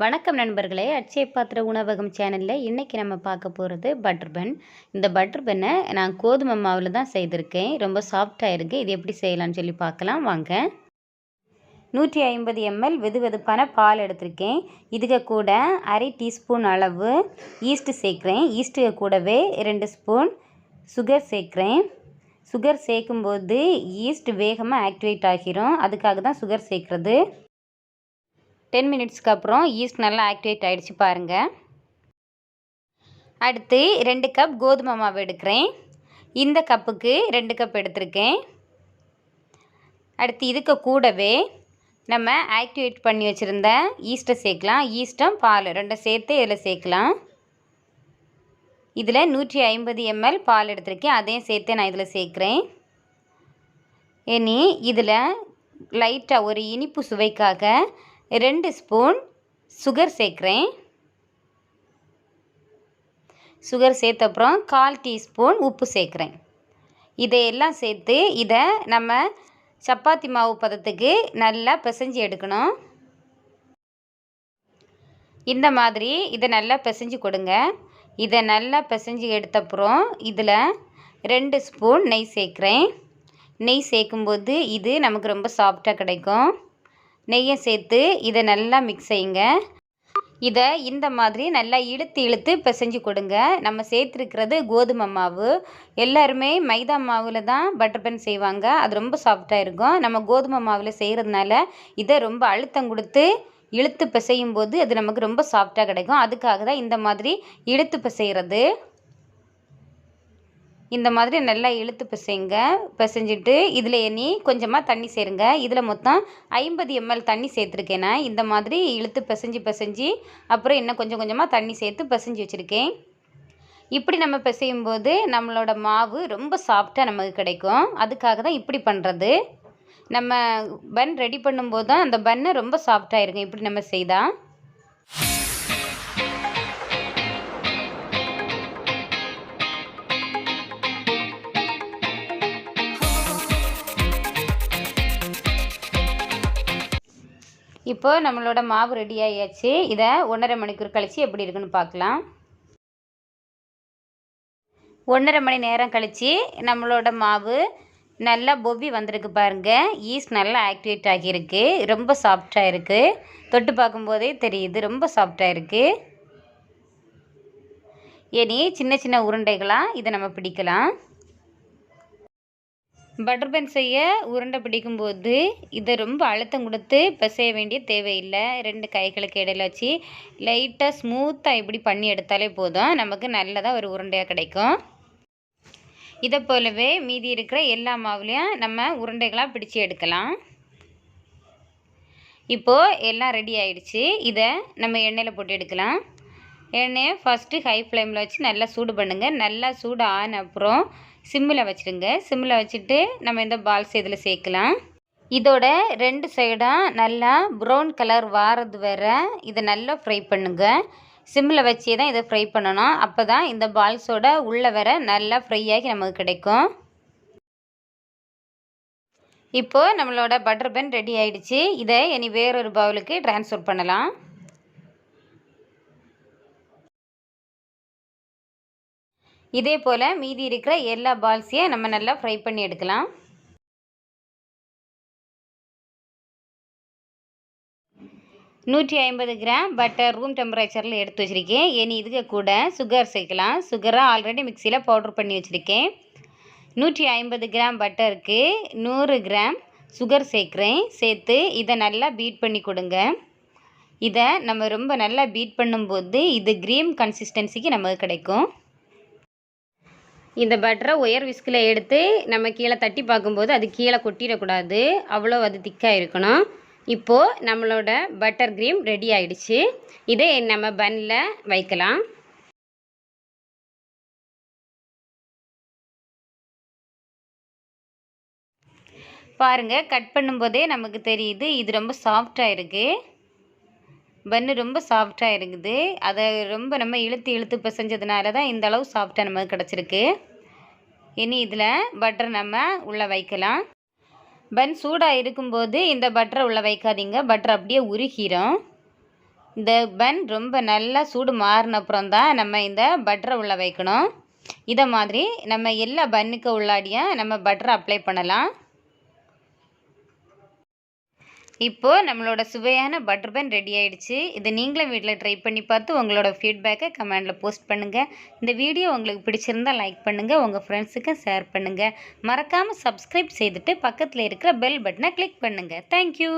வணக்கம் நண்பர்களே, அட்சய பாத்திர உணவகம் சேனலில் இன்றைக்கி நம்ம பார்க்க போகிறது பட்டர் பன். இந்த பட்டர் பன்னை நான் கோதுமை மாவில் தான் செய்திருக்கேன். ரொம்ப சாஃப்டாக இருக்குது. இது எப்படி செய்யலாம்னு சொல்லி பார்க்கலாம் வாங்க. 150 ml வெதுவெதுப்பான பால் எடுத்திருக்கேன். இதுக்கு கூட அரை டீஸ்பூன் அளவு ஈஸ்ட்டு சேர்க்குறேன். ஈஸ்ட்டு கூடவே 2 ஸ்பூன் சுகர் சேர்க்குறேன். சுகர் சேர்க்கும்போது ஈஸ்ட் வேகமாக ஆக்டிவேட் ஆகிரும். அதுக்காக தான் சுகர் சேர்க்குறது. 10 மினிட்ஸ்க்கு அப்புறம் ஈஸ்ட் நல்லா ஆக்டிவேட் ஆகிடுச்சு பாருங்கள். அடுத்து 2 கப் கோதுமை மாவு எடுக்கிறேன். இந்த கப்புக்கு 2 கப் எடுத்திருக்கேன். அடுத்து இதுக்கு கூடவே நம்ம ஆக்டிவேட் பண்ணி வச்சுருந்த ஈஸ்ட்டை சேர்க்கலாம். ஈஸ்ட்டும் பால் ரெண்டும் சேர்த்து இதில் சேர்க்கலாம். இதில் 150 ml பால் எடுத்திருக்கேன். அதையும் சேர்த்து நான் இதில் சேர்க்குறேன். இனி இதில் லைட்டாக ஒரு இனிப்பு சுவைக்காக 2 ஸ்பூன் சுகர் சேர்க்குறேன். சுகர் சேர்த்த அப்புறம் 1/4 டீஸ்பூன் உப்பு சேர்க்குறேன். இதையெல்லாம் சேர்த்து இதை நம்ம சப்பாத்தி மாவு பதத்துக்கு நல்லா பிசைஞ்சு எடுக்கணும். இந்த மாதிரி இதை நல்லா பிசைஞ்சு கொடுங்க. இதை நல்லா பிசைஞ்சு எடுத்தப்புறம் இதில் 2 ஸ்பூன் நெய் சேர்க்குறேன். நெய் சேர்க்கும்போது இது நமக்கு ரொம்ப சாஃப்டாக கிடைக்கும். நெய்யை சேர்த்து இதை நல்லா மிக்ஸ் செய்யுங்க. இதை இந்த மாதிரி நல்லா இழுத்து பிசைஞ்சு கொடுங்க. நம்ம சேர்த்துருக்கிறது கோதுமை மாவு. எல்லாருமே மைதா மாவில் தான் பட்டர் பன் செய்வாங்க. அது ரொம்ப சாஃப்டாக இருக்கும். நம்ம கோதுமை மாவில் செய்கிறதுனால இதை ரொம்ப அழுத்தம் கொடுத்து இழுத்து பிசையும் போது அது நமக்கு ரொம்ப சாஃப்டாக கிடைக்கும். அதுக்காக தான் இந்த மாதிரி இழுத்து பிசைகிறது. இந்த மாதிரி நல்லா இழுத்து பிசைங்க. பிசைஞ்சிட்டு இதில் இனி கொஞ்சமாக தண்ணி சேருங்க. இதில் மொத்தம் 50 ml தண்ணி சேர்த்துருக்கேன். இந்த மாதிரி இழுத்து பிசைஞ்சு அப்புறம் இன்னும் கொஞ்சமாக தண்ணி சேர்த்து பிசைஞ்சு வச்சுருக்கேன். இப்படி நம்ம பிசையும் போது நம்மளோட மாவு ரொம்ப சாஃப்டாக நமக்கு கிடைக்கும். அதுக்காக தான் இப்படி பண்ணுறது. நம்ம பன் ரெடி பண்ணும்போது தான் அந்த பன்னை ரொம்ப சாஃப்டாக இருக்கும் இப்படி நம்ம செய்தால். இப்போ நம்மளோட மாவு ரெடி ஆகியாச்சு. இதை 1.5 மணிக்கூர் கழித்து எப்படி இருக்குன்னு பார்க்கலாம். 1.5 மணி நேரம் கழித்து நம்மளோட மாவு நல்லா பொவ்வி வந்திருக்கு பாருங்கள். ஈஸ்ட் நல்லா ஆக்டிவேட் ஆகியிருக்கு. ரொம்ப சாஃப்டாக இருக்குது. தொட்டு பார்க்கும்போதே தெரியுது ரொம்ப சாஃப்டாக இருக்குது. இனி சின்ன உருண்டைகளாக இதை நம்ம பிடிக்கலாம். பட்டர் பன் செய்ய உருண்டை பிடிக்கும்போது இதை ரொம்ப அழுத்தம் கொடுத்து பிசைய வேண்டிய தேவையில்லை. 2 கைகளுக்கு இடையில வச்சு லைட்டாக ஸ்மூத்தாக இப்படி பண்ணி எடுத்தாலே போதும். நமக்கு நல்லதாக ஒரு உருண்டையாக கிடைக்கும். இதை போலவே மீதி இருக்கிற எல்லா மாவுலேயும் நம்ம உருண்டைகளாக பிடிச்சி எடுக்கலாம். இப்போது எல்லாம் ரெடி ஆகிடுச்சு. இதை நம்ம எண்ணெயில் போட்டு எடுக்கலாம். எண்ணெயை ஃபஸ்ட்டு ஹை ஃப்ளேமில் வச்சு நல்லா சூடு பண்ணுங்கள். நல்லா சூடு ஆன அப்புறம் சிம்மில் வச்சுடுங்க. சிம்மில் வச்சுட்டு நம்ம இந்த பால்ஸ் இதில் சேர்க்கலாம். இதோட 2 சைடும் நல்லா ப்ரௌன் கலர் வாரது வர இதை நல்லா ஃப்ரை பண்ணுங்க. சிம்மில் வச்சே தான் இதை ஃப்ரை பண்ணணும். அப்போ தான் இந்த பால்ஸோட உள்ளே வர நல்லா ஃப்ரை ஆகி நமக்கு கிடைக்கும். இப்போது நம்மளோட பட்டர் பன் ரெடி ஆகிடுச்சு. இதை இனி வேறொரு பவுலுக்கு ட்ரான்ஸ்ஃபர் பண்ணலாம். இதே போல் மீதி இருக்கிற எல்லா பால்ஸையும் நம்ம நல்லா ஃப்ரை பண்ணி எடுக்கலாம். நூற்றி 150 கிராம் பட்டர் ரூம் டெம்பரேச்சரில் எடுத்து வச்சுருக்கேன். இனி இதுக்கு கூட சுகர் சேர்க்கலாம். சுகரை ஆல்ரெடி மிக்சியில் பவுட்ரு பண்ணி வச்சுருக்கேன். 150 கிராம் பட்டருக்கு 100 கிராம் சுகர் சேர்க்குறேன். சேர்த்து இதை நல்லா பீட் பண்ணி கொடுங்க. இதை நம்ம ரொம்ப நல்லா பீட் பண்ணும்போது இது க்ரீம் கன்சிஸ்டன்சிக்கு நமக்கு கிடைக்கும். இந்த பட்டரை உயர் விஸ்கில் எடுத்து நம்ம கீழே தட்டி பார்க்கும்போது அது கீழே கொட்டிடக்கூடாது. அவ்வளோ அது திக்காக இருக்கணும். இப்போது நம்மளோட பட்டர் க்ரீம் ரெடி ஆகிடுச்சு. இதை நம்ம பன்னில் வைக்கலாம். பாருங்கள், கட் பண்ணும்போதே நமக்கு தெரியுது இது ரொம்ப சாஃப்டாக இருக்குது. பன்னு ரொம்ப சாஃப்டாக இருக்குது. அதை ரொம்ப நம்ம இழுத்து பிசைஞ்சதுனால தான் இந்த அளவு சாஃப்டாக நமக்கு கிடச்சிருக்கு. இனி இதில் பட்டர் நம்ம உள்ளே வைக்கலாம். பன் சூடாக இருக்கும்போது இந்த பட்டரை உள்ளே வைக்காதீங்க. பட்டர் அப்படியே உருகிரும். இந்த பன் ரொம்ப நல்லா சூடு மாறின அப்புறம் தான் நம்ம இந்த பட்டரை உள்ளே வைக்கணும். இதை மாதிரி நம்ம எல்லா பன்னுக்கு உள்ளாடியும் நம்ம பட்டரை அப்ளை பண்ணலாம். இப்போது நம்மளோட சுவையான பட்டர் பன் ரெடி ஆகிடுச்சு. இதை நீங்களும் வீட்டில் ட்ரை பண்ணி பார்த்து உங்களோட ஃபீட்பேக்கை கமெண்டில் போஸ்ட் பண்ணுங்கள். இந்த வீடியோ உங்களுக்கு பிடிச்சிருந்தால் லைக் பண்ணுங்கள், உங்கள் ஃப்ரெண்ட்ஸுக்கு ஷேர் பண்ணுங்கள். மறக்காமல் சப்ஸ்கிரைப் செய்துட்டு பக்கத்தில் இருக்கிற பெல் பட்டனை கிளிக் பண்ணுங்கள். தேங்க்யூ.